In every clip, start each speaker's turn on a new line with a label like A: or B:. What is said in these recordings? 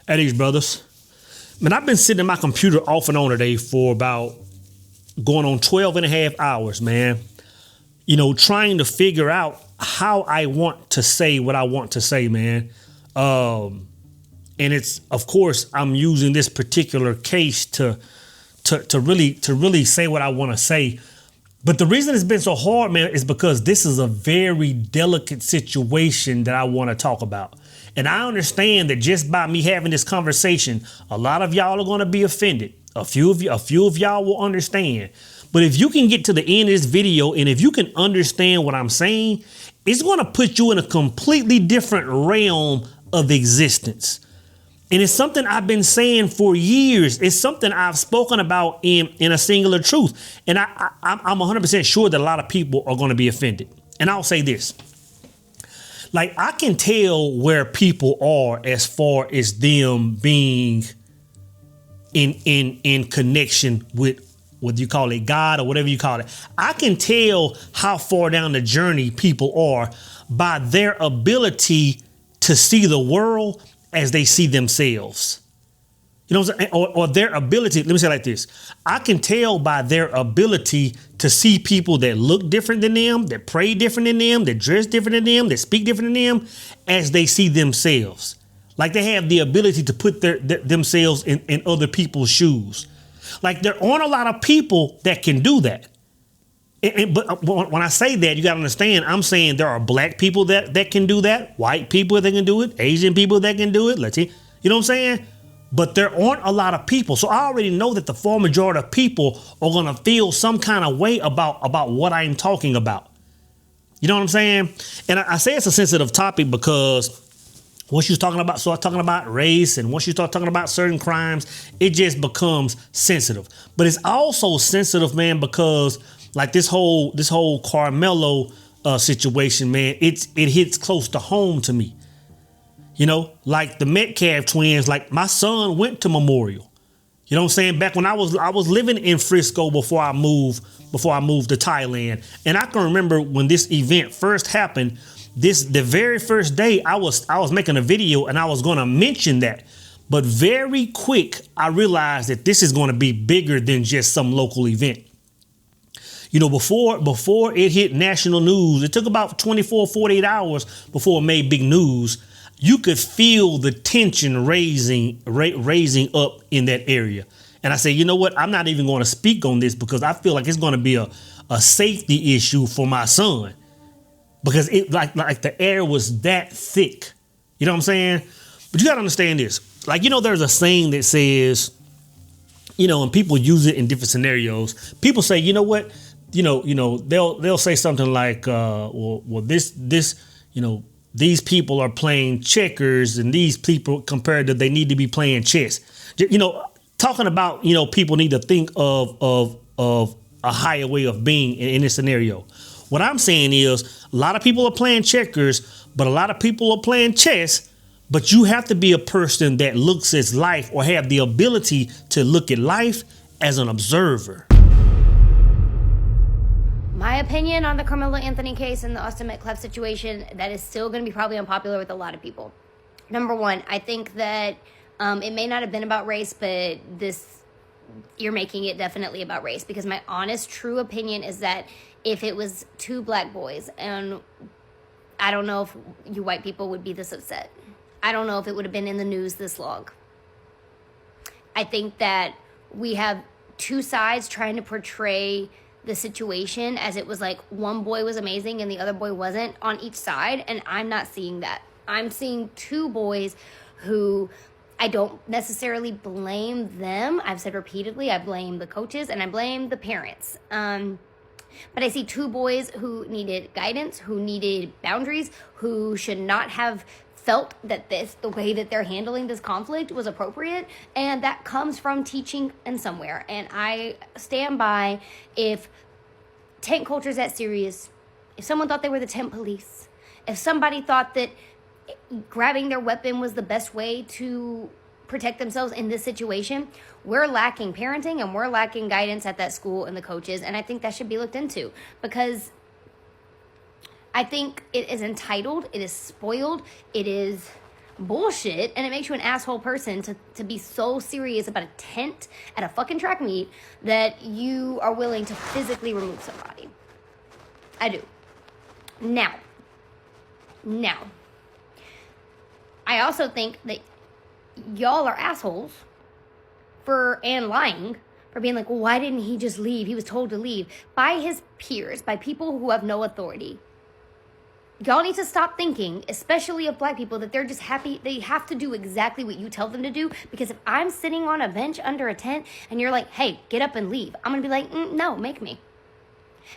A: At these brothers. Man, I've been sitting at my computer off and on today for about going on 12 and a half hours, man. Trying to figure out how I want to say what I want to say, man. And it's, of course, I'm using this particular case to really say what I want to say. But the reason it's been so hard, man, is because this is a very delicate situation that I want to talk about. And I understand that just by me having this conversation, a lot of y'all are going to be offended. A few of y'all will understand. But if you can get to the end of this video and if you can understand what I'm saying, it's going to put you in a completely different realm of existence. And it's something I've been saying for years. It's something I've spoken about in a singular truth. And I'm 100% sure that a lot of people are going to be offended. And I'll say this. Like, I can tell where people are as far as them being in connection with whether you call it God or whatever you call it. I can tell how far down the journey people are by their ability to see the world as they see themselves. You know what I'm saying? Or their ability, let me say it like this. I can tell by their ability to see people that look different than them, that pray different than them, that dress different than them, that speak different than them, as they see themselves. Like they have the ability to put themselves in other people's shoes. Like there aren't a lot of people that can do that. But when I say that, you got to understand, I'm saying there are black people that can do that, white people that can do it, Asian people that can do it, Latino, you know what I'm saying? But there aren't a lot of people. So I already know that the far majority of people are going to feel some kind of way about what I'm talking about. You know what I'm saying? And I say it's a sensitive topic because once you start talking about race and once you start talking about certain crimes, it just becomes sensitive. But it's also sensitive, man, because like this whole Carmelo situation, man, it hits close to home to me. You know, like the Metcalf twins, like my son went to Memorial. You know what I'm saying? Back when I was living in Frisco before I moved to Thailand. And I can remember when this event first happened, the very first day I was making a video and I was going to mention that. But very quick, I realized that this is going to be bigger than just some local event. You know, before it hit national news, it took about 24, 48 hours before it made big news. You could feel the tension raising up in that area. And I say, you know what? I'm not even going to speak on this because I feel like it's going to be a safety issue for my son. Because it like the air was that thick. You know what I'm saying? But you got to understand this. Like, you know, there's a saying that says, you know, and people use it in different scenarios. People say, you know what? You know, they'll say something like, this, you know, these people are playing checkers and these people compared to they need to be playing chess. You know, talking about, you know, people need to think of a higher way of being in this scenario. What I'm saying is a lot of people are playing checkers, but a lot of people are playing chess. But you have to be a person that looks at life or have the ability to look at life as an observer.
B: My opinion on the Carmelo Anthony case and the Austin Metcalf situation, that is still going to be probably unpopular with a lot of people. Number one, I think that it may not have been about race, but you're making it definitely about race, because my honest, true opinion is that if it was two black boys, and I don't know if you white people would be this upset. I don't know if it would have been in the news this long. I think that we have two sides trying to portray the situation as it was like one boy was amazing and the other boy wasn't on each side, and I'm not seeing that. I'm seeing two boys who I don't necessarily blame them. I've said repeatedly, I blame the coaches and I blame the parents. But I see two boys who needed guidance, who needed boundaries, who should not have felt that the way that they're handling this conflict was appropriate, and that comes from teaching and somewhere. And I stand by, if tent culture is that serious, if someone thought they were the tent police, if somebody thought that grabbing their weapon was the best way to protect themselves in this situation, we're lacking parenting and we're lacking guidance at that school and the coaches, and I think that should be looked into, because I think it is entitled, it is spoiled, it is bullshit, and it makes you an asshole person to be so serious about a tent at a fucking track meet that you are willing to physically remove somebody. I do. Now, I also think that y'all are assholes and lying for being like, well, why didn't he just leave? He was told to leave by his peers, by people who have no authority. Y'all need to stop thinking, especially of black people, that they're just happy. They have to do exactly what you tell them to do. Because if I'm sitting on a bench under a tent and you're like, hey, get up and leave, I'm going to be like, no, make me.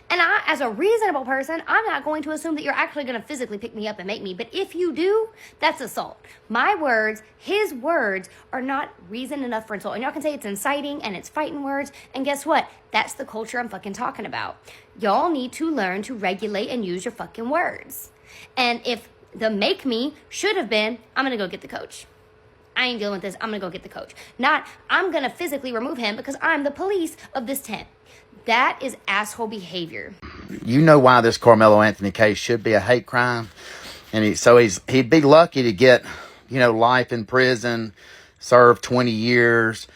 B: And I, as a reasonable person, I'm not going to assume that you're actually going to physically pick me up and make me. But if you do, that's assault. My words, his words, are not reason enough for assault. And y'all can say it's inciting and it's fighting words. And guess what? That's the culture I'm fucking talking about. Y'all need to learn to regulate and use your fucking words. And if the make me should have been, I'm going to go get the coach. I ain't dealing with this. I'm going to go get the coach. Not, I'm going to physically remove him because I'm the police of this tent. That is asshole behavior.
C: You know why this Carmelo Anthony case should be a hate crime? And he'd be lucky to get, life in prison, serve 20 years,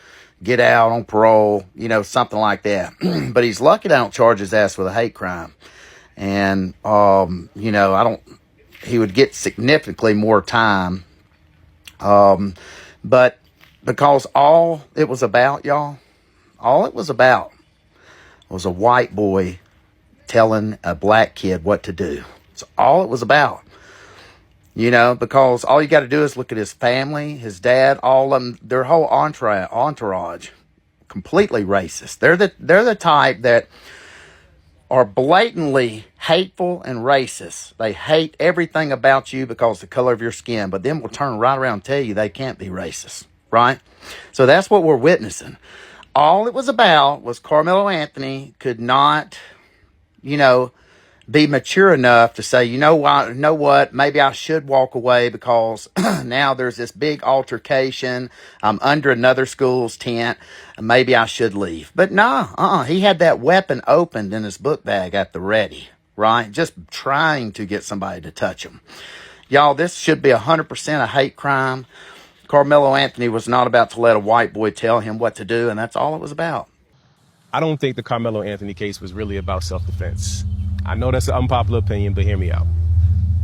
C: get out on parole, something like that. But he's lucky they don't charge his ass with a hate crime. And, he would get significantly more time. But because all it was about was a white boy telling a black kid what to do. It's all it was about. Because all you got to do is look at his family, his dad, all of them, their whole entourage, completely racist. They're the type that are blatantly hateful and racist. They hate everything about you because of the color of your skin, but then will turn right around and tell you they can't be racist, right? So that's what we're witnessing. All it was about was Carmelo Anthony could not, be mature enough to say, you know what, maybe I should walk away because now there's this big altercation. I'm under another school's tent. Maybe I should leave. But no, he had that weapon opened in his book bag at the ready, right? Just trying to get somebody to touch him. Y'all, this should be 100% a hate crime. Carmelo Anthony was not about to let a white boy tell him what to do, and that's all it was about.
D: I don't think the Carmelo Anthony case was really about self-defense. I know that's an unpopular opinion, but hear me out.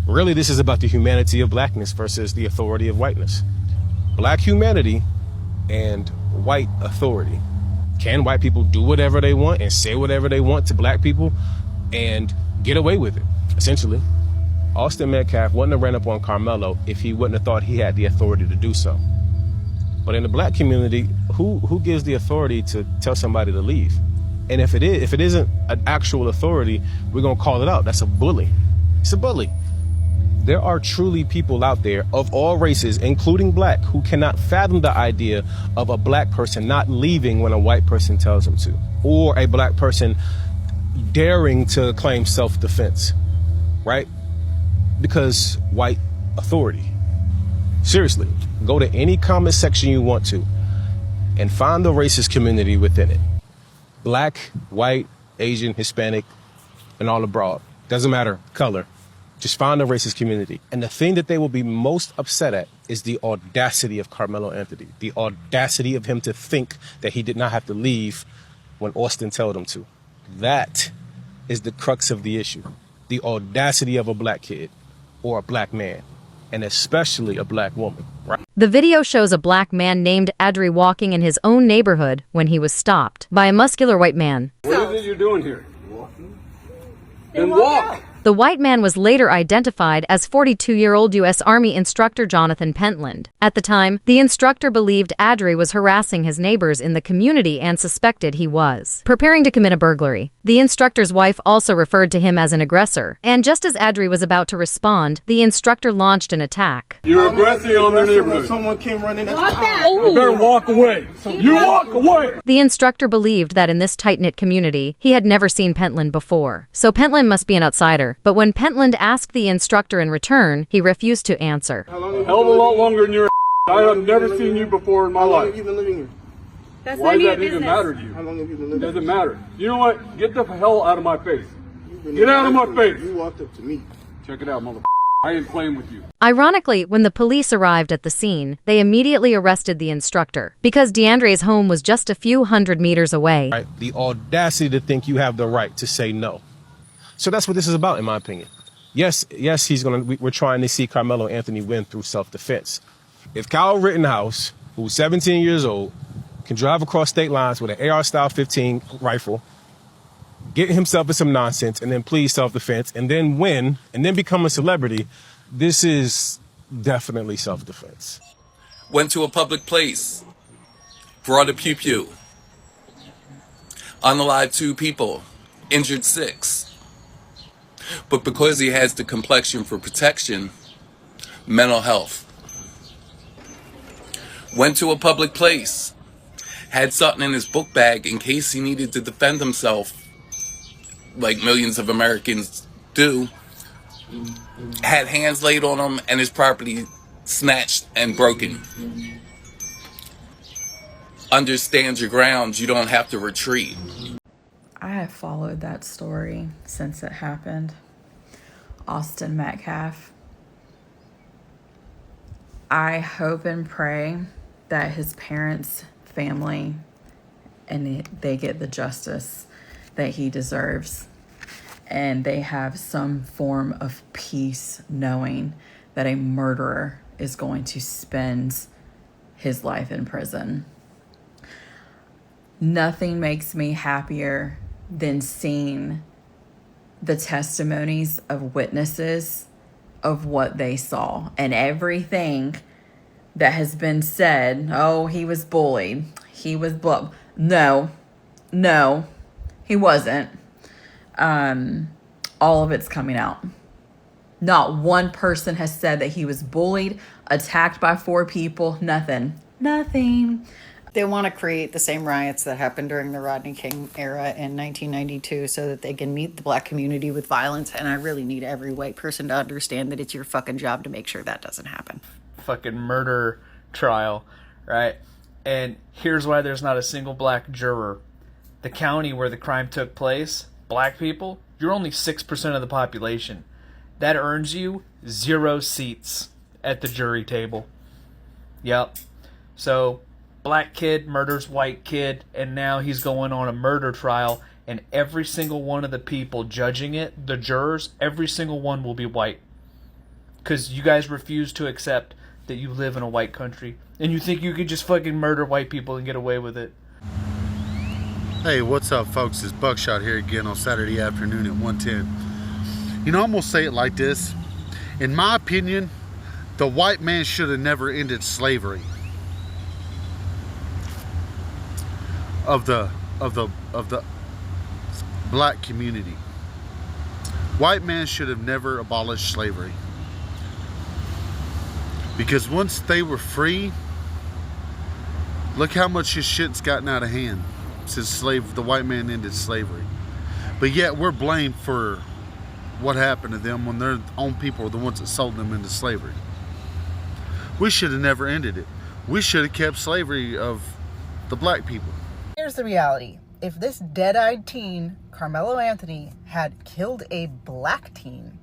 D: Really, this is about the humanity of blackness versus the authority of whiteness. Black humanity and white authority. Can white people do whatever they want and say whatever they want to black people and get away with it, essentially? Austin Metcalf wouldn't have ran up on Carmelo if he wouldn't have thought he had the authority to do so. But in the black community, who gives the authority to tell somebody to leave? And if it isn't an actual authority, we're going to call it out. That's a bully. It's a bully. There are truly people out there of all races, including black, who cannot fathom the idea of a black person not leaving when a white person tells them to, or a black person daring to claim self-defense, right? Because white authority. Seriously, go to any comment section you want to and find the racist community within it. Black, white, Asian, Hispanic, and all abroad. Doesn't matter color. Just find the racist community. And the thing that they will be most upset at is the audacity of Carmelo Anthony. The audacity of him to think that he did not have to leave when Austin told him to. That is the crux of the issue. The audacity of a black kid or a black man, and especially a black woman, right?
E: The video shows a black man named Adri walking in his own neighborhood when he was stopped by a muscular white man.
F: What is it you're doing here? Walking. Then walk!
E: The white man was later identified as 42-year-old U.S. Army instructor Jonathan Pentland. At the time, the instructor believed Adri was harassing his neighbors in the community and suspected he was preparing to commit a burglary. The instructor's wife also referred to him as an aggressor, and just as Adri was about to respond, the instructor launched an attack.
F: You're aggressing on their neighborhood.
G: Someone came running.
F: You better walk away. You walk away.
E: The instructor believed that in this tight-knit community, he had never seen Pentland before, so Pentland must be an outsider. But when Pentland asked the instructor in return, he refused to answer.
F: Hell of a lot longer than your I have never seen you before in my life.
G: How long have you been living here?
B: That's
F: Why
B: none
F: does
B: of
F: that
B: your
F: even
B: business.
F: matter to you?
G: How long have you been
F: It
G: living
F: doesn't
G: here?
F: matter. You know what? Get the hell out of my face.
G: You've been
F: Get out of my face.
G: You walked up to me.
F: Check it out, mother. I ain't playing with you.
E: Ironically, when the police arrived at the scene, they immediately arrested the instructor because DeAndre's home was just a few hundred meters away.
D: Right? The audacity to think you have the right to say no. So that's what this is about, in my opinion. Yes, we're trying to see Carmelo Anthony win through self-defense. If Kyle Rittenhouse, who's 17 years old, can drive across state lines with an AR-style 15 rifle, get himself in some nonsense, and then plead self-defense, and then win, and then become a celebrity, this is definitely self-defense.
G: Went to a public place, brought a pew-pew, unalived 2 people, injured 6. But because he has the complexion for protection, mental health. Went to a public place, had something in his book bag in case he needed to defend himself, like millions of Americans do. Had hands laid on him and his property snatched and broken. Understand your grounds, you don't have to retreat.
H: I have followed that story since it happened. Austin Metcalf. I hope and pray that his parents, family, and they get the justice that he deserves. And they have some form of peace knowing that a murderer is going to spend his life in prison. Nothing makes me happier than seeing the testimonies of witnesses of what they saw and everything that has been said. Oh, he was bullied. He was No, he wasn't. All of it's coming out. Not one person has said that he was bullied, attacked by 4 people. Nothing.
I: They want to create the same riots that happened during the Rodney King era in 1992 so that they can meet the black community with violence. And I really need every white person to understand that it's your fucking job to make sure that doesn't happen.
J: Fucking murder trial, right? And here's why there's not a single black juror. The county where the crime took place, black people, you're only 6% of the population. That earns you 0 seats at the jury table. Yep. So black kid murders white kid, and now he's going on a murder trial, and every single one of the people judging it, the jurors, every single one will be white. Because you guys refuse to accept that you live in a white country, and you think you could just fucking murder white people and get away with it.
K: Hey, what's up, folks? It's Buckshot here again on Saturday afternoon at 1:10. You know, I'm going to say it like this. In my opinion, the white man should have never ended slavery. Of the black community. White man should have never abolished slavery. Because once they were free, look how much his shit's gotten out of hand since the white man ended slavery. But yet we're blamed for what happened to them when their own people were the ones that sold them into slavery. We should have never ended it. We should have kept slavery of the black people.
L: Here's the reality. If this dead-eyed teen, Carmelo Anthony, had killed a black teen,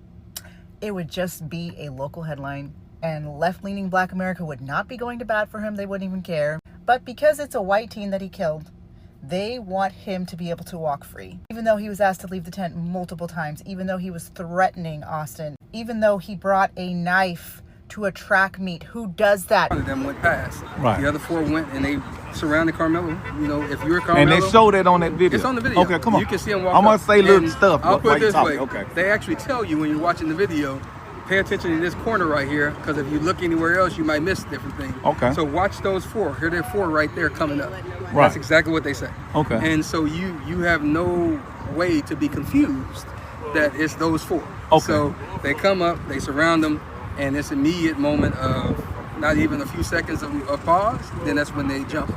L: it would just be a local headline, and left-leaning black America would not be going to bat for him. They wouldn't even care. But because it's a white teen that he killed, they want him to be able to walk free. Even though he was asked to leave the tent multiple times, even though he was threatening Austin, even though he brought a knife to a track meet. Who does that?
M: One of them went past.
N: Right.
M: The other 4 went and they surrounded Carmelo. You know, if you're Carmelo.
N: And they showed it on that video.
M: It's on the video.
N: Okay, come on.
M: You can see them walk
N: I'm going
M: up.
N: to say little
M: And
N: stuff.
M: I'll put it this way.
N: Okay.
M: They actually tell you when you're watching the video, pay attention to this corner right here, because if you look anywhere else, you might miss different things.
N: Okay.
M: So watch those 4. Here, there are 4 right there coming up.
N: Right.
M: That's exactly what they say.
N: Okay.
M: And so you have no way to be confused that it's those 4.
N: Okay.
M: So they come up, they surround them, and this immediate moment of not even a few seconds of pause, then that's when they jump.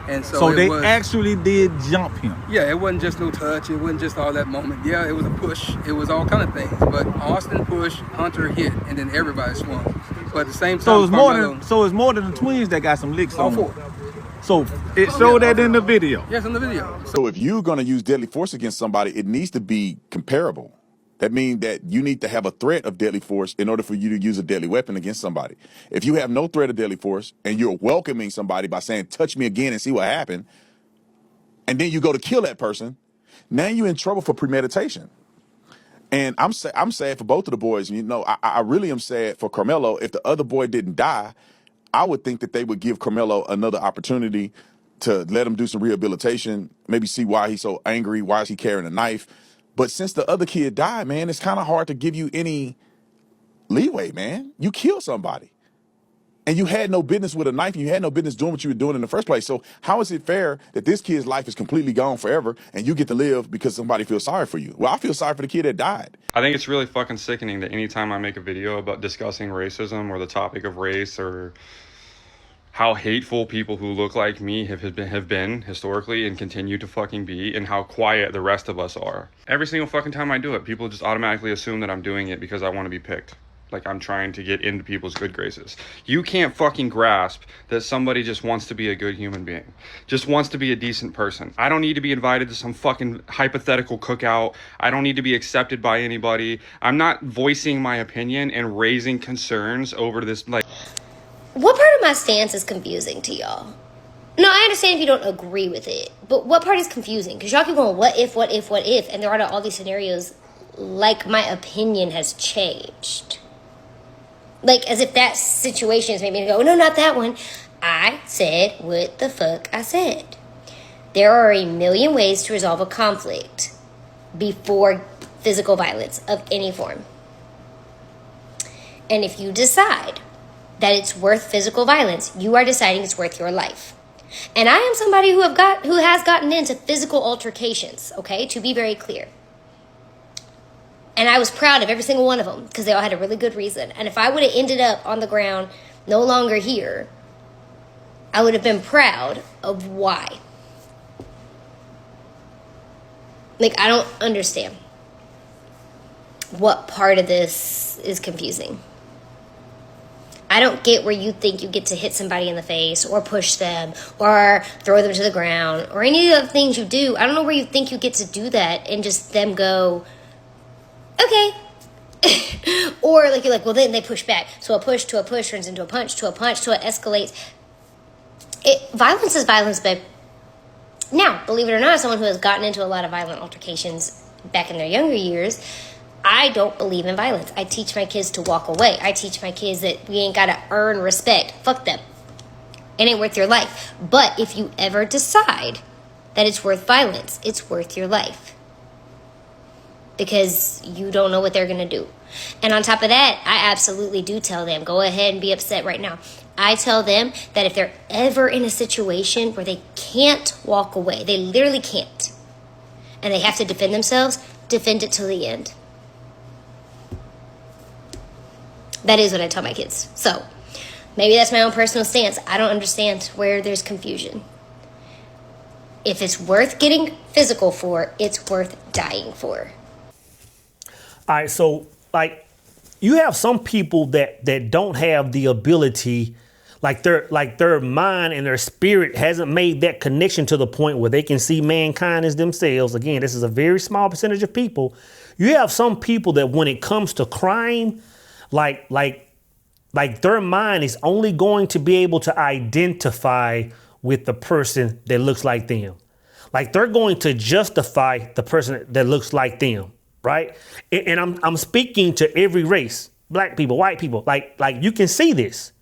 M: And so
N: they actually did jump him.
M: Yeah, it wasn't just no touch. It wasn't just all that moment. Yeah, it was a push. It was all kind of things. But Austin pushed, Hunter hit, and then everybody swung. But at the same time,
N: So it's more than the twins that got some licks
M: all
N: on
M: 4.
N: them. So it showed that in the video.
M: Yes, in the video.
O: So if you're going to use deadly force against somebody, it needs to be comparable. That means that you need to have a threat of deadly force in order for you to use a deadly weapon against somebody. If you have no threat of deadly force and you're welcoming somebody by saying, touch me again and see what happened, and then you go to kill that person, now you're in trouble for premeditation. And I'm sad for both of the boys. You know, I really am sad for Carmelo. If the other boy didn't die, I would think that they would give Carmelo another opportunity to let him do some rehabilitation, maybe see why he's so angry, why is he carrying a knife. But since the other kid died, man, it's kind of hard to give you any leeway, man. You killed somebody. And you had no business with a knife, and you had no business doing what you were doing in the first place. So how is it fair that this kid's life is completely gone forever and you get to live because somebody feels sorry for you? Well, I feel sorry for the kid that died.
P: I think it's really fucking sickening that anytime I make a video about discussing racism or the topic of race or how hateful people who look like me have been historically and continue to fucking be, and how quiet the rest of us are. Every single fucking time I do it, people just automatically assume that I'm doing it because I want to be picked. Like I'm trying to get into people's good graces. You can't fucking grasp that somebody just wants to be a good human being. Just wants to be a decent person. I don't need to be invited to some fucking hypothetical cookout. I don't need to be accepted by anybody. I'm not voicing my opinion and raising concerns over this, like...
B: What part of my stance is confusing to y'all? No, I understand if you don't agree with it, but what part is confusing? Because y'all keep going, what if, and there are all these scenarios like my opinion has changed. Like, as if that situation has made me go, no, not that one. I said what the fuck I said. There are a million ways to resolve a conflict before physical violence of any form. And if you decide that it's worth physical violence, you are deciding it's worth your life. And I am somebody who has gotten into physical altercations, okay, to be very clear. And I was proud of every single one of them because they all had a really good reason. And if I would have ended up on the ground, no longer here, I would have been proud of why. Like, I don't understand what part of this is confusing. I don't get where you think you get to hit somebody in the face or push them or throw them to the ground or any of the things you do. I don't know where you think you get to do that and just them go, okay. Or like you're like, well, then they push back. So a push to a push turns into a punch to it escalates. Violence is violence, babe. Now, believe it or not, as someone who has gotten into a lot of violent altercations back in their younger years, I don't believe in violence. I teach my kids to walk away. I teach my kids that we ain't got to earn respect. Fuck them. It ain't worth your life. But if you ever decide that it's worth violence, it's worth your life. Because you don't know what they're going to do. And on top of that, I absolutely do tell them, go ahead and be upset right now. I tell them that if they're ever in a situation where they can't walk away, they literally can't, and they have to defend themselves, defend it till the end. That is what I tell my kids. So maybe that's my own personal stance. I don't understand where there's confusion. If it's worth getting physical for, it's worth dying for.
A: All right, so like you have some people that don't have the ability, like their mind and their spirit hasn't made that connection to the point where they can see mankind as themselves. Again, this is a very small percentage of people. You have some people that when it comes to crime, like their mind is only going to be able to identify with the person that looks like them. Like they're going to justify the person that looks like them. Right. And I'm speaking to every race, black people, white people, like you can see this.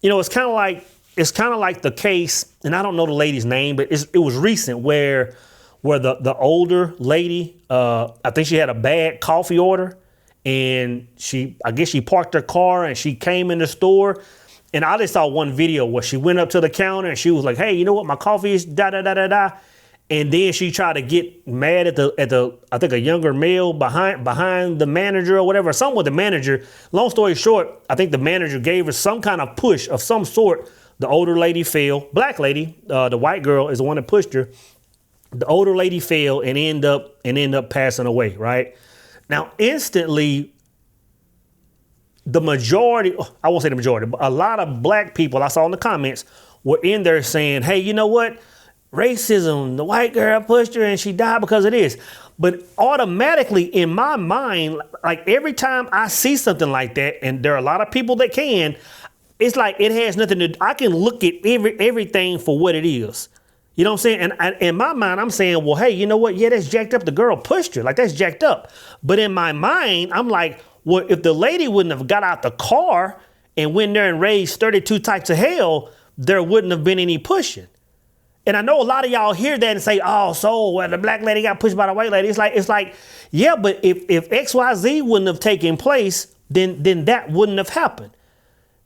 A: You know, it's kind of like the case, and I don't know the lady's name, but it was recent where the older lady, I think she had a bad coffee order, and I guess she parked her car and she came in the store, and I just saw one video where she went up to the counter and she was like, hey, you know what, my coffee is da da da da da. And then she tried to get mad at the I think a younger male behind the manager or whatever, something with the manager. Long story short, I think the manager gave her some kind of push of some sort. The older lady fell. Black lady, the white girl is the one that pushed her. The older lady fell and end up passing away. Right now, instantly, the majority, I won't say the majority, but a lot of black people I saw in the comments were in there saying, hey, you know what? Racism, the white girl pushed her and she died because of this. But automatically in my mind, like every time I see something like that, and there are a lot of people that can, it's like it has nothing to. I can look at everything for what it is. You know what I'm saying? And in my mind, I'm saying, well, hey, you know what? Yeah, that's jacked up. The girl pushed her. Like, that's jacked up. But in my mind, I'm like, well, if the lady wouldn't have got out the car and went there and raised 32 types of hell, there wouldn't have been any pushing. And I know a lot of y'all hear that and say, oh, so well, the black lady got pushed by the white lady. It's like, yeah, but if XYZ wouldn't have taken place, then that wouldn't have happened.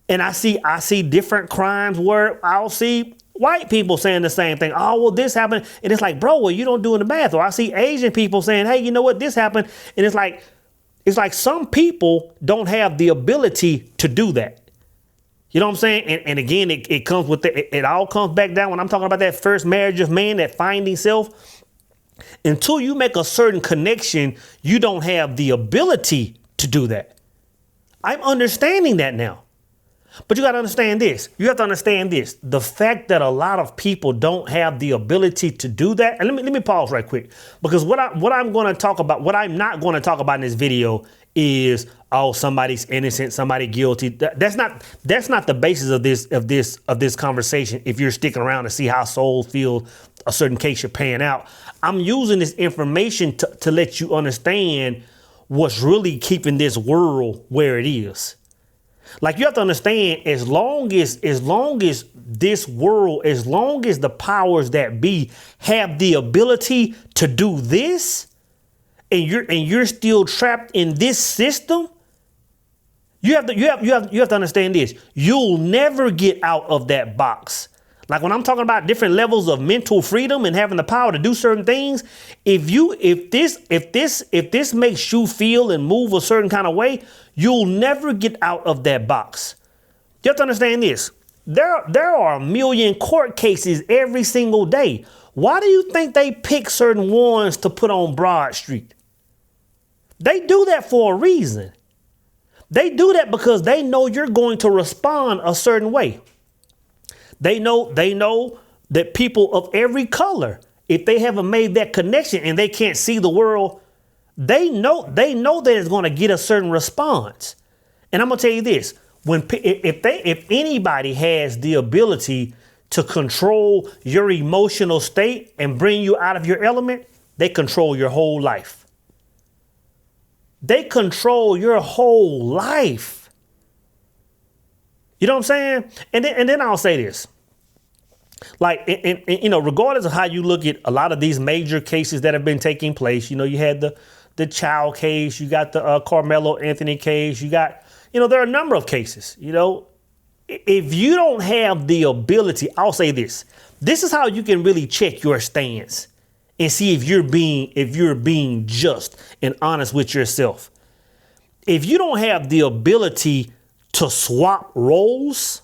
A: And I see different crimes where I'll see white people saying the same thing. Oh, well, this happened. And it's like, bro, well, you don't do in the math. Or I see Asian people saying, hey, you know what, this happened. And it's like some people don't have the ability to do that. You know what I'm saying? And again, it comes with it all comes back down when I'm talking about that first marriage of man, that finding self. Until you make a certain connection, you don't have the ability to do that. I'm understanding that now. But you got to understand this. You have to understand this. The fact that a lot of people don't have the ability to do that. And let me pause right quick, because what I'm going to talk about, what I'm not going to talk about in this video is, oh, somebody's innocent, somebody guilty. That's not the basis of this conversation. If you're sticking around to see how souls feel a certain case you're paying out, I'm using this information to let you understand what's really keeping this world where it is. Like, you have to understand, as long as this world, as long as the powers that be have the ability to do this, and you're still trapped in this system, you have to understand this. You'll never get out of that box. Like, when I'm talking about different levels of mental freedom and having the power to do certain things, if this makes you feel and move a certain kind of way, you'll never get out of that box. You have to understand this. There are a million court cases every single day. Why do you think they pick certain ones to put on Broad Street? They do that for a reason. They do that because they know you're going to respond a certain way. They know that people of every color, if they haven't made that connection and they can't see the world, they know that it's going to get a certain response. And I'm going to tell you this, if anybody has the ability to control your emotional state and bring you out of your element, they control your whole life. They control your whole life. You know what I'm saying? And then I'll say this. Like, and you know, regardless of how you look at a lot of these major cases that have been taking place, you know, you had the child case, you got the Carmelo Anthony case, you got, you know, there are a number of cases. You know, if you don't have the ability, I'll say this. This is how you can really check your stance and see if you're being just and honest with yourself. If you don't have the ability to swap roles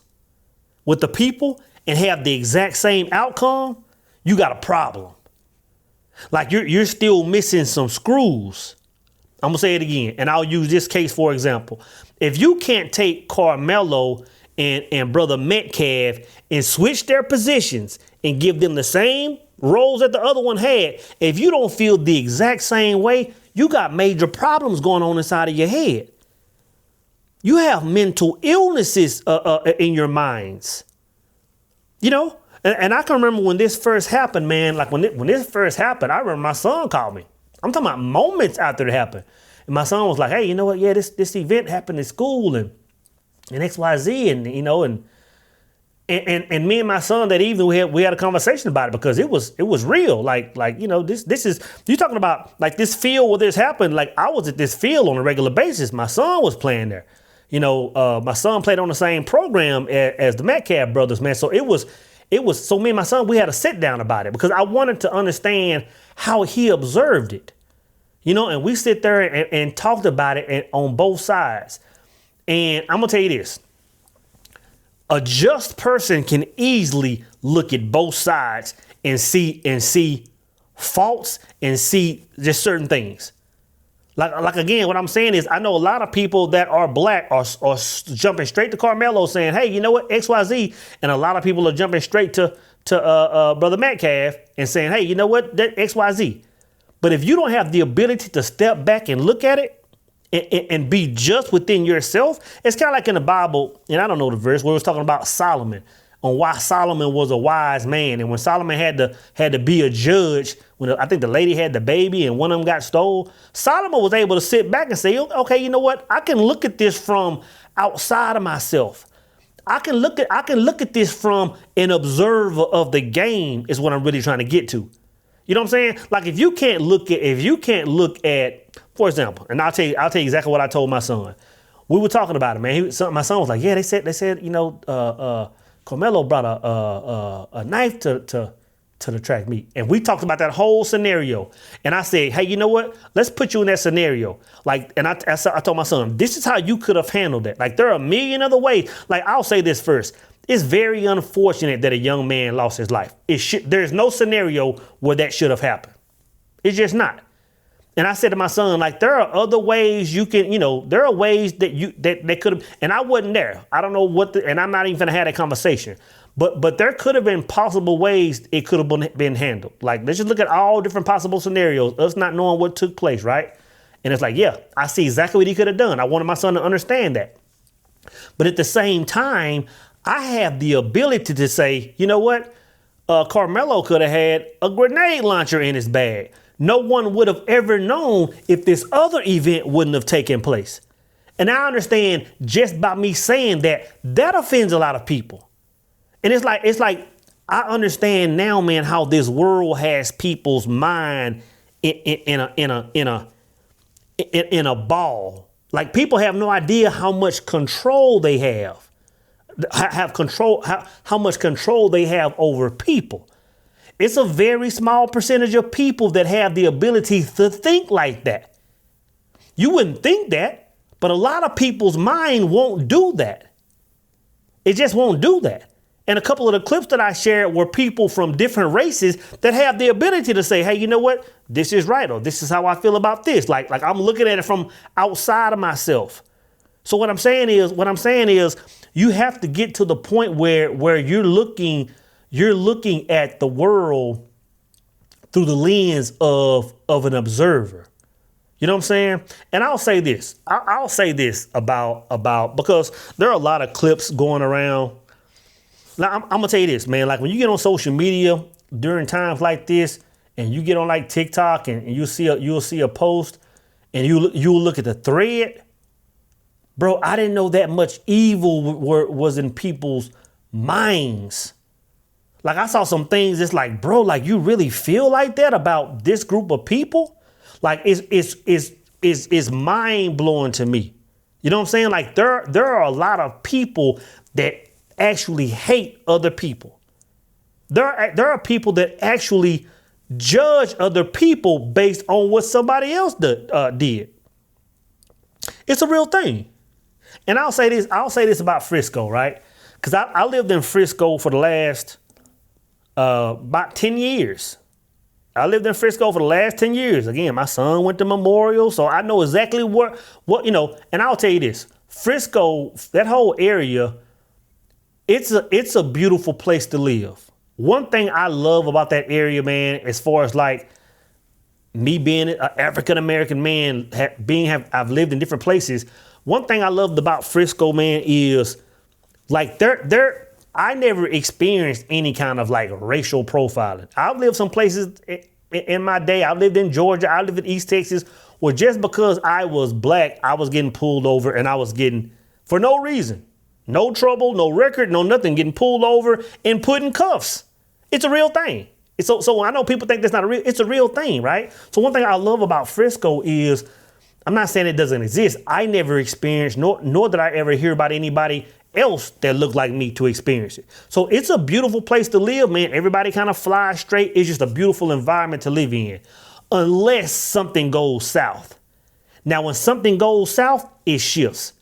A: with the people and have the exact same outcome, you got a problem. Like, you're still missing some screws. I'm gonna say it again, and I'll use this case for example. If you can't take Carmelo and brother Metcalf and switch their positions and give them the same roles that the other one had, if you don't feel the exact same way, you got major problems going on inside of your head. You have mental illnesses in your minds. You know, and I can remember when this first happened, man. Like, when this first happened, I remember my son called me. I'm talking about moments after it happened. And my son was like, hey, you know what? Yeah, this event happened at school and XYZ, and you know, and me and my son that evening we had a conversation about it, because it was real. Like you know, this is, you talking about like this field where this happened. Like, I was at this field on a regular basis. My son was playing there. You know, my son played on the same program as the Metcalf brothers, man. So it was so me and my son, we had a sit down about it because I wanted to understand how he observed it. You know, and we sit there and talked about it on both sides. And I'm going to tell you this. A just person can easily look at both sides and see faults and see just certain things. Like again, what I'm saying is, I know a lot of people that are black are jumping straight to Carmelo saying, hey, you know what, XYZ. And a lot of people are jumping straight to Brother Metcalf and saying, hey, you know what, that XYZ. But if you don't have the ability to step back and look at it and be just within yourself, it's kind of like in the Bible, and I don't know the verse, where it was talking about Solomon, on why Solomon was a wise man. And when Solomon had to be a judge, when I think the lady had the baby and one of them got stole, Solomon was able to sit back and say, okay, you know what? I can look at this from outside of myself. I can look at this from an observer of the game is what I'm really trying to get to. You know what I'm saying? Like if you can't look at, for example, and I'll tell you exactly what I told my son. We were talking about it, man. My son was like, yeah, they said, you know, Carmelo brought a knife to the track meet. And we talked about that whole scenario. And I said, hey, you know what? Let's put you in that scenario. Like, and I told my son, this is how you could have handled that. Like, there are a million other ways. Like, I'll say this first. It's very unfortunate that a young man lost his life. There's no scenario where that should have happened. It's just not. And I said to my son, like, there are other ways you can, you know, there are ways that could have, and I wasn't there. I don't know and I'm not even gonna have that conversation. But there could have been possible ways it could have been handled. Like, let's just look at all different possible scenarios, us not knowing what took place, right? And it's like, yeah, I see exactly what he could have done. I wanted my son to understand that. But at the same time, I have the ability to say, you know what? Carmelo could have had a grenade launcher in his bag. No one would have ever known if this other event wouldn't have taken place. And I understand just by me saying that offends a lot of people. And it's like I understand now, man, how this world has people's mind in a ball. Like, people have no idea how much control they have how much control they have over people. It's a very small percentage of people that have the ability to think like that. You wouldn't think that, but a lot of people's mind won't do that. It just won't do that. And a couple of the clips that I shared were people from different races that have the ability to say, hey, you know what? This is right, or this is how I feel about this. Like I'm looking at it from outside of myself. So what I'm saying is you have to get to the point where you're looking at the world through the lens of an observer. You know what I'm saying? And I'll say this. I'll say this about because there are a lot of clips going around. Now, I'm going to tell you this, man. Like, when you get on social media during times like this, and you get on like TikTok and you'll see a post and you'll look at the thread. Bro, I didn't know that much evil was in people's minds. Like, I saw some things. It's like, bro, like, you really feel like that about this group of people? Like, it's mind blowing to me. You know what I'm saying? Like, there are a lot of people that actually hate other people. There are people that actually judge other people based on what somebody else did. It's a real thing. And I'll say this about Frisco, right? Because I lived in Frisco for the last about 10 years. I lived in Frisco for the last 10 years. Again, my son went to Memorial, so I know exactly what, you know, and I'll tell you this, Frisco, that whole area, it's a beautiful place to live. One thing I love about that area, man, as far as like me being an African-American man, I've lived in different places. One thing I loved about Frisco, man, is like I never experienced any kind of like racial profiling. I've lived some places in my day. I lived in Georgia. I lived in East Texas, where just because I was black, I was getting pulled over, and I was getting, for no reason, no trouble, no record, no nothing, getting pulled over and put in cuffs. It's a real thing. So I know people think that's not it's a real thing, right? So one thing I love about Frisco is, I'm not saying it doesn't exist. I never experienced, nor did I ever hear about anybody else that looked like me to experience it. So it's a beautiful place to live, man. Everybody kind of flies straight. It's just a beautiful environment to live in, unless something goes south. Now, when something goes south, it shifts.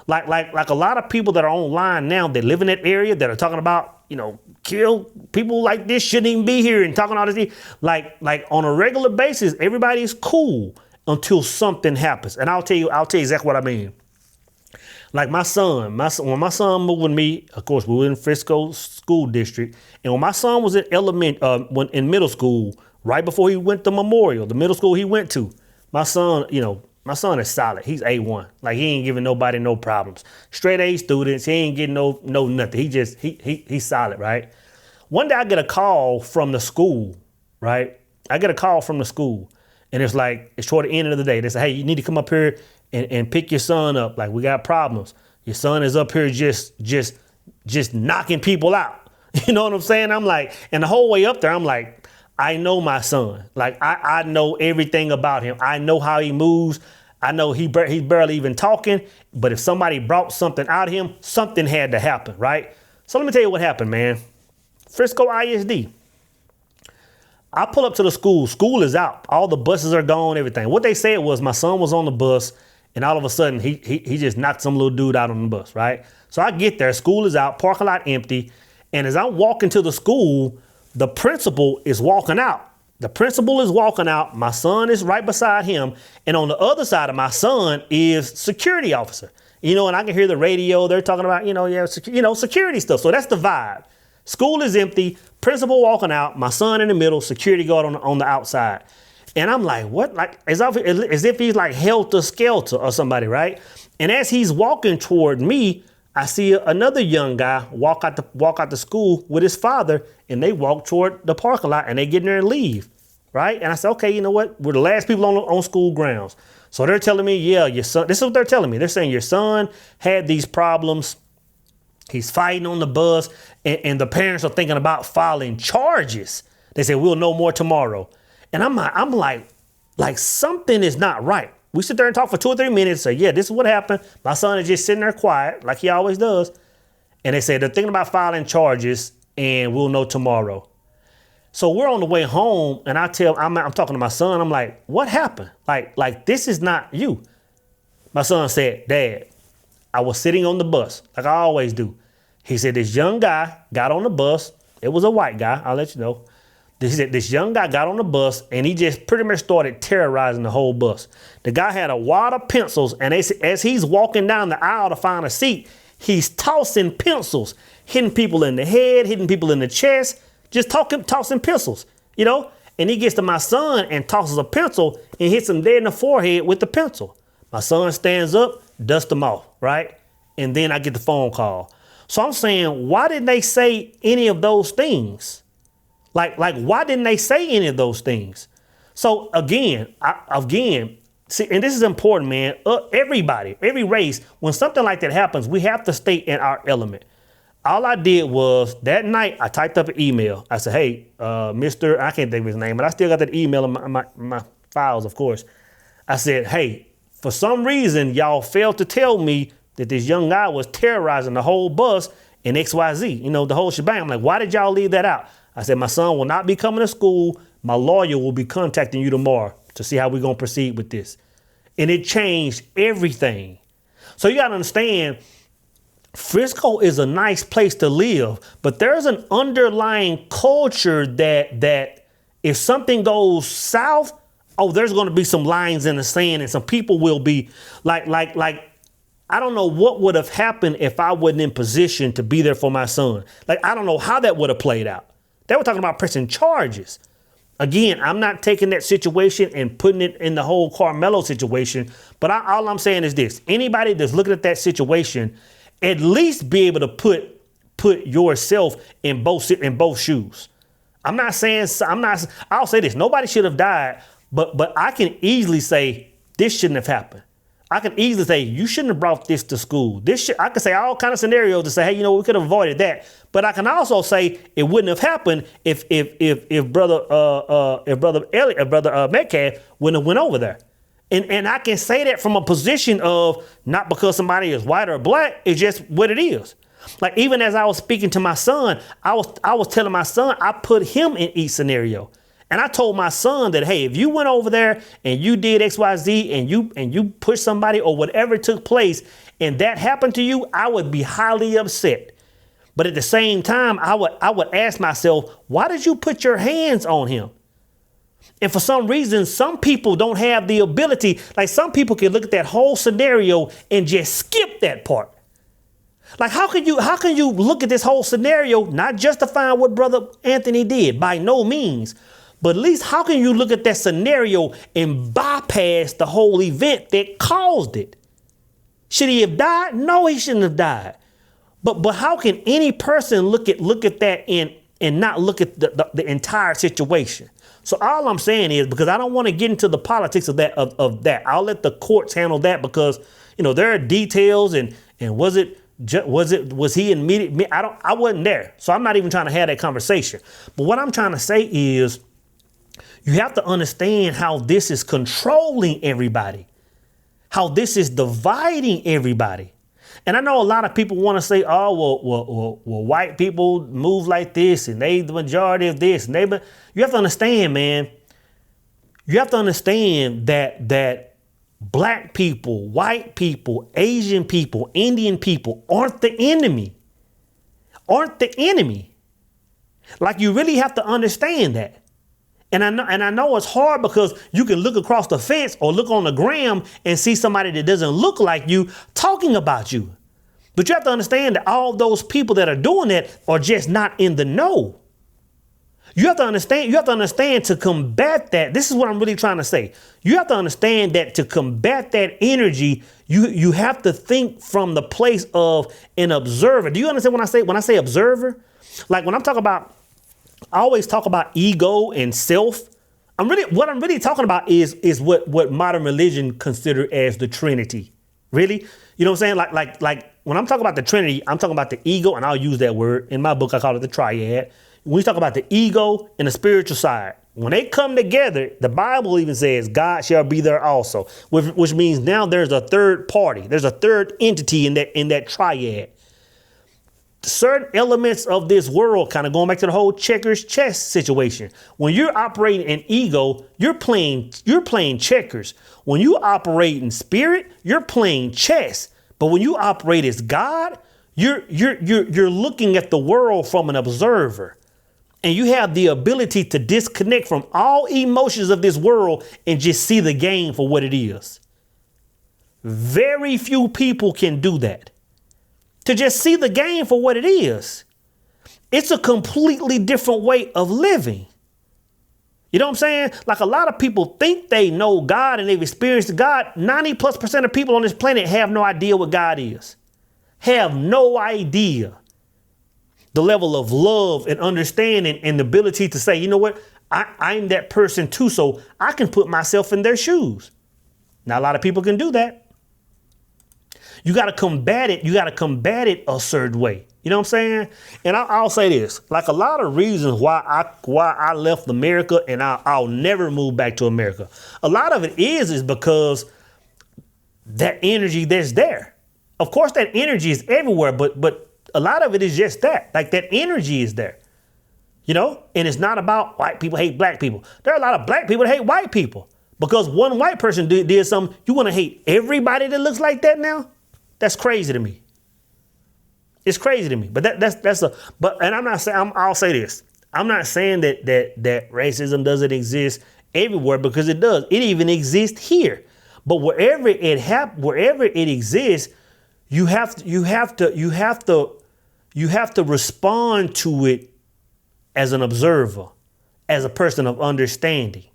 A: Like a lot of people that are online now that live in that area that are talking about, you know, kill people like this, shouldn't even be here, and talking all this. Like on a regular basis, everybody's cool until something happens. And I'll tell you exactly what I mean. Like when my son moved with me, of course, we were in Frisco school district. And when my son was in middle school, right before he went to Memorial, the middle school he went to. My son, my son is solid. He's A1. Like, he ain't giving nobody no problems. Straight A students. He ain't getting no nothing. He's solid, right? One day I get a call from the school, right? I get a call from the school, and it's toward the end of the day. They say, hey, you need to come up here and pick your son up. Like, we got problems. Your son is up here just knocking people out. You know what I'm saying? I'm like, and the whole way up there, I'm like, I know my son. Like, I know everything about him. I know how he moves. I know he's barely even talking, but if somebody brought something out of him, something had to happen, right? So let me tell you what happened, man. Frisco ISD. I pull up to the school. School is out. All the buses are gone, everything. What they said was my son was on the bus, and all of a sudden, he just knocked some little dude out on the bus, right? So I get there. School is out. Parking lot empty. And as I'm walking to the school, the principal is walking out. The principal is walking out. My son is right beside him. And on the other side of my son is security officer. And I can hear the radio. They're talking about, security stuff. So that's the vibe. School is empty. Principal walking out. My son in the middle. Security guard on the outside. And I'm like, what? Like, as if he's like helter-skelter or somebody, right? And as he's walking toward me, I see another young guy walk out the school with his father, and they walk toward the parking lot, and they get in there and leave, right? And I said, okay, you know what? We're the last people on school grounds. So they're telling me, yeah, your son, this is what they're telling me. They're saying your son had these problems. He's fighting on the bus, and the parents are thinking about filing charges. They say, we'll know more tomorrow. And I'm like something is not right. We sit there and talk for 2 or 3 minutes, say, yeah, this is what happened. My son is just sitting there quiet, like he always does. And they say they're thinking about filing charges, and we'll know tomorrow. So we're on the way home, and I'm talking to my son. I'm like, what happened? Like this is not you. My son said, Dad, I was sitting on the bus, like I always do. He said, this young guy got on the bus. It was a white guy. I'll let you know. He said, this young guy got on the bus, and he just pretty much started terrorizing the whole bus. The guy had a wad of pencils, and as he's walking down the aisle to find a seat, he's tossing pencils, hitting people in the head, hitting people in the chest, just tossing pencils, And he gets to my son and tosses a pencil and hits him dead in the forehead with the pencil. My son stands up, dusts him off, right? And then I get the phone call. So I'm saying, why didn't they say any of those things? Like, why didn't they say any of those things? So again, see, and this is important, man. Everybody, every race, when something like that happens, we have to stay in our element. All I did was that night, I typed up an email. I said, hey, Mr. I can't think of his name, but I still got that email in my files, of course. I said, hey, for some reason, y'all failed to tell me that this young guy was terrorizing the whole bus in XYZ, the whole shebang. I'm like, why did y'all leave that out? I said, my son will not be coming to school. My lawyer will be contacting you tomorrow to see how we're going to proceed with this. And it changed everything. So you got to understand, Frisco is a nice place to live, but there's an underlying culture that if something goes south, there's going to be some lines in the sand, and some people will be like, I don't know what would have happened if I wasn't in position to be there for my son. Like, I don't know how that would have played out. They were talking about pressing charges. Again, I'm not taking that situation and putting it in the whole Carmelo situation, but all I'm saying is this. Anybody that's looking at that situation, at least be able to put yourself in both shoes. I'll say this. Nobody should have died, but I can easily say this shouldn't have happened. I can easily say you shouldn't have brought this to school. I can say all kind of scenarios to say, hey, we could have avoided that. But I can also say it wouldn't have happened if brother Metcalf wouldn't have went over there. And I can say that from a position of not because somebody is white or black, it's just what it is. Like, even as I was speaking to my son, I was telling my son I put him in each scenario. And I told my son that, hey, if you went over there and you did XYZ and you pushed somebody or whatever took place and that happened to you, I would be highly upset. But at the same time, I would ask myself, why did you put your hands on him? And for some reason, some people don't have the ability. Like, some people can look at that whole scenario and just skip that part. Like, how can you look at this whole scenario, not justifying what Brother Anthony did? By no means. But at least how can you look at that scenario and bypass the whole event that caused it? Should he have died? No, he shouldn't have died. But how can any person look at that and not look at the entire situation? So all I'm saying is, because I don't want to get into the politics of that, I'll let the courts handle that, because there are details and was he immediate? I wasn't there, so I'm not even trying to have that conversation. But what I'm trying to say is, you have to understand how this is controlling everybody, how this is dividing everybody. And I know a lot of people want to say, oh, well, white people move like this and they the majority of this. And you have to understand, man, you have to understand that black people, white people, Asian people, Indian people aren't the enemy. Aren't the enemy. Like, you really have to understand that. And I know it's hard, because you can look across the fence or look on the gram and see somebody that doesn't look like you talking about you. But you have to understand that all those people that are doing that are just not in the know. You have to understand to combat that. This is what I'm really trying to say. You have to understand that to combat that energy, you have to think from the place of an observer. Do you understand when I say observer? Like, when I'm talking about, I always talk about ego and self. What I'm really talking about is what modern religion consider as the Trinity. Really? You know what I'm saying? Like when I'm talking about the Trinity, I'm talking about the ego, and I'll use that word. In my book, I call it the triad. When we talk about the ego and the spiritual side, when they come together, the Bible even says God shall be there also, which means now there's a third party. There's a third entity in that triad. Certain elements of this world, kind of going back to the whole checkers chess situation. When you're operating in ego, you're playing checkers. When you operate in spirit, you're playing chess. But when you operate as God, you're looking at the world from an observer. And you have the ability to disconnect from all emotions of this world and just see the game for what it is. Very few people can do that. To just see the game for what it is. It's a completely different way of living. You know what I'm saying? Like, a lot of people think they know God and they've experienced God. 90+% of people on this planet have no idea what God is. Have no idea. The level of love and understanding and the ability to say, you know what? I'm that person too, so I can put myself in their shoes. Now, a lot of people can do that. You got to combat it. You got to combat it a certain way. You know what I'm saying? And I'll say this, like, a lot of reasons why I left America and I'll never move back to America. A lot of it is because that energy that's there. Of course, that energy is everywhere, but a lot of it is just that. Like, that energy is there. You know, and it's not about white people hate black people. There are a lot of black people that hate white people because one white person did something. You want to hate everybody that looks like that now? That's crazy to me. It's crazy to me. But and I'm not saying, I'll say this. I'm not saying that racism doesn't exist everywhere, because it does. It even exists here. But wherever it exists, you have to respond to it as an observer, as a person of understanding.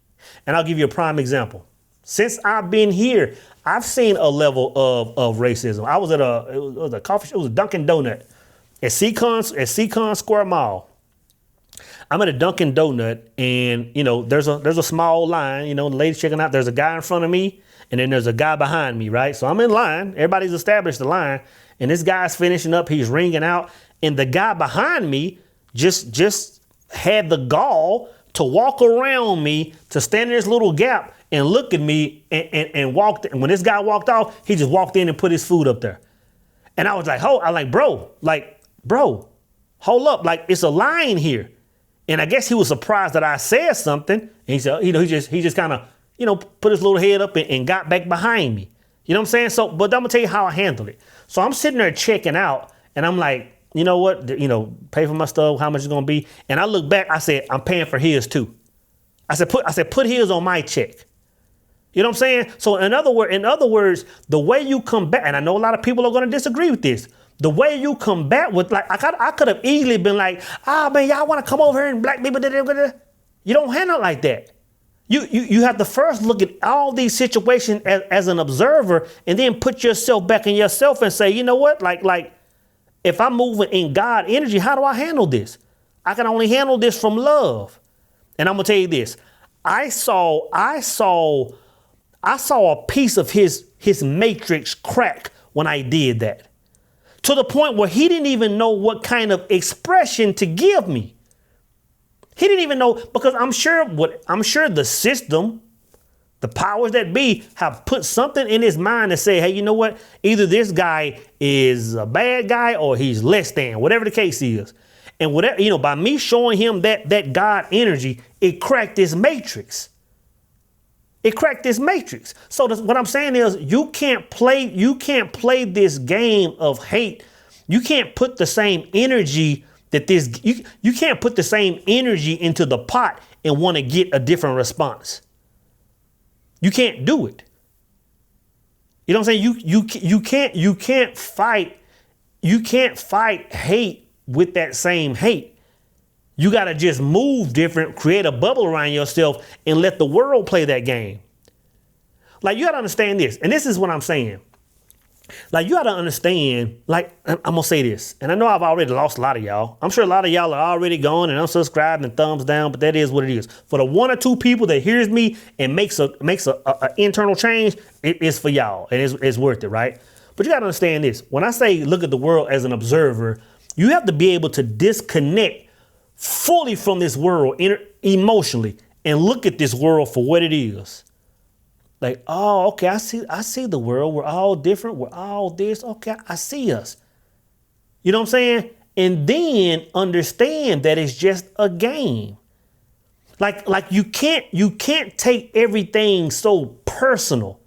A: And I'll give you a prime example. Since I've been here, I've seen a level of racism. I was at a coffee shop. It was a Dunkin' Donut at Seacon Square Mall. I'm at a Dunkin' Donut, and there's a small line. The lady's checking out. There's a guy in front of me, and then there's a guy behind me, right? So I'm in line. Everybody's established the line, and this guy's finishing up. He's ringing out, and the guy behind me just had the gall to walk around me, to stand in this little gap and look at me and walked. And when this guy walked off, he just walked in and put his food up there. And I was like, bro, hold up. Like, it's a line here. And I guess he was surprised that I said something. And he said, he just kind of, put his little head up and got back behind me. You know what I'm saying? So, but I'm gonna tell you how I handled it. So I'm sitting there checking out, and I'm like, you know what? Pay for my stuff, how much it's gonna be. And I look back, I said, I'm paying for his too. I said, put his on my check. You know what I'm saying? So in other words, the way you combat, and I know a lot of people are gonna disagree with this, the way you combat with, like, I could have easily been like, man, y'all wanna come over here and black people, You don't handle it like that. You have to first look at all these situations as an observer and then put yourself back in yourself and say, you know what? Like if I'm moving in God energy, how do I handle this? I can only handle this from love. And I'm gonna tell you this. I saw a piece of his matrix crack when I did that. To the point where he didn't even know what kind of expression to give me. He didn't even know, because I'm sure the system, the powers that be, have put something in his mind to say, hey, you know what? Either this guy is a bad guy or he's less than, whatever the case is. And whatever, by me showing him that God energy, it cracked this matrix. It cracked this matrix. So what I'm saying is you can't play this game of hate. You can't put the same energy you can't put the same energy into the pot and want to get a different response. You can't do it. You know what I'm saying? You can't fight hate with that same hate. You got to just move different, create a bubble around yourself and let the world play that game. Like, you got to understand this. And this is what I'm saying. Like, you got to understand, like, I'm going to say this. And I know I've already lost a lot of y'all. I'm sure a lot of y'all are already gone and unsubscribed and thumbs down, but that is what it is. For the 1 or 2 people that hears me and makes a internal change, it is for y'all. And it's worth it, right? But you got to understand this. When I say look at the world as an observer, you have to be able to disconnect fully from this world emotionally and look at this world for what it is. Like, oh, okay, I see the world. We're all different. We're all this. Okay, I see us. You know what I'm saying? And then understand that it's just a game. Like you can't take everything so personal.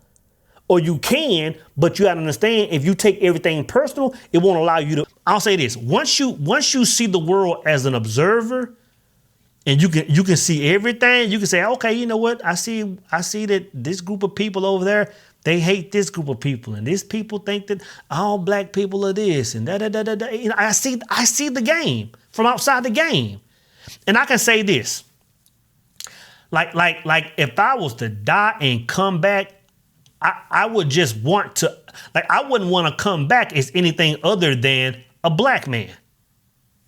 A: Or you can, but you gotta understand, if you take everything personal, it won't allow you to. I'll say this. Once you see the world as an observer, and you can see everything, you can say, okay, you know what? I see that this group of people over there, they hate this group of people, and these people think that all black people are this, and da. You know, I see the game from outside the game, and I can say this, like if I was to die and come back, I would just want to, I wouldn't want to come back as anything other than a black man.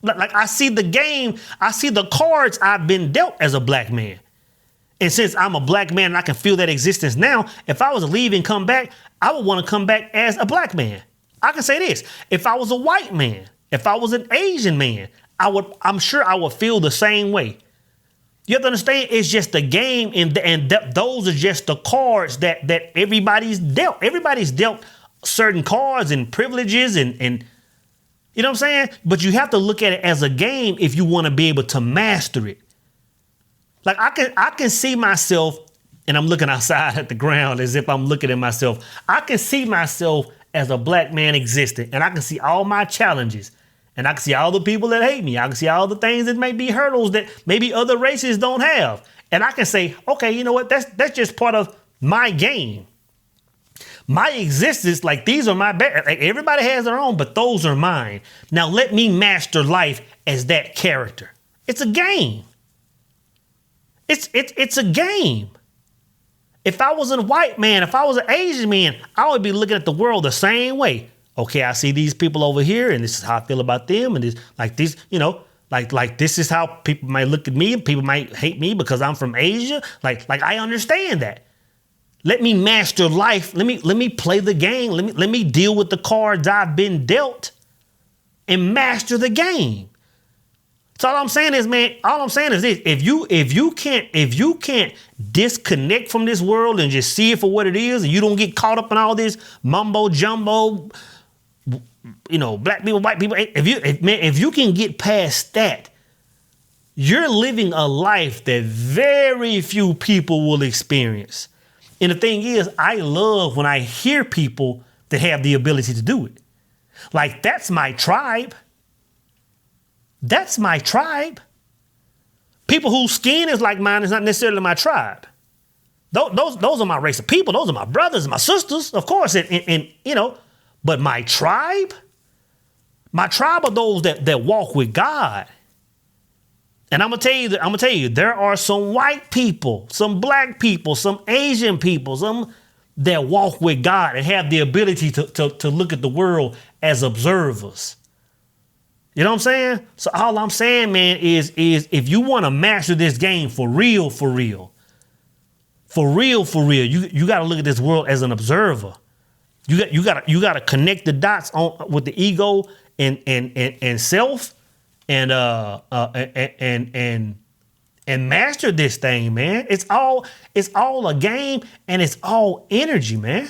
A: Like, I see the game, I see the cards I've been dealt as a black man. And since I'm a black man and I can feel that existence now, if I was to leave and come back, I would want to come back as a black man. I can say this, if I was a white man, if I was an Asian man, I'm sure I would feel the same way. You have to understand, it's just a game, and those are just the cards that everybody's dealt. Everybody's dealt certain cards and privileges and you know what I'm saying? But you have to look at it as a game if you want to be able to master it. Like, I can see myself, and I'm looking outside at the ground as if I'm looking at myself. I can see myself as a black man existing, and I can see all my challenges, and I can see all the people that hate me. I can see all the things that may be hurdles that maybe other races don't have. And I can say, okay, you know what? That's just part of my game. My existence, like, these are my best. Like, everybody has their own, but those are mine. Now let me master life as that character. It's a game. It's a game. If I was a white man, if I was an Asian man, I would be looking at the world the same way. Okay, I see these people over here, and this is how I feel about them, and this, like, this, you know, like this is how people might look at me, and people might hate me because I'm from Asia. Like I understand that. Let me master life. Let me play the game. Let me deal with the cards I've been dealt and master the game. So all I'm saying is, man, all I'm saying is this: if you can't disconnect from this world and just see it for what it is, and you don't get caught up in all this mumbo jumbo, you know, black people, white people, if you can get past that, you're living a life that very few people will experience. And the thing is, I love when I hear people that have the ability to do it. Like, that's my tribe. That's my tribe. People whose skin is like mine is not necessarily my tribe. Those are my race of people. Those are my brothers and my sisters, of course. And you know, but my tribe are those that walk with God. And I'm gonna tell you, there are some white people, some black people, some Asian people, some that walk with God and have the ability to look at the world as observers. You know what I'm saying? So all I'm saying, man, is if you want to master this game for real, you got to look at this world as an observer. You got to connect the dots on with the ego and self and master this thing, man. It's all a game and it's all energy, man.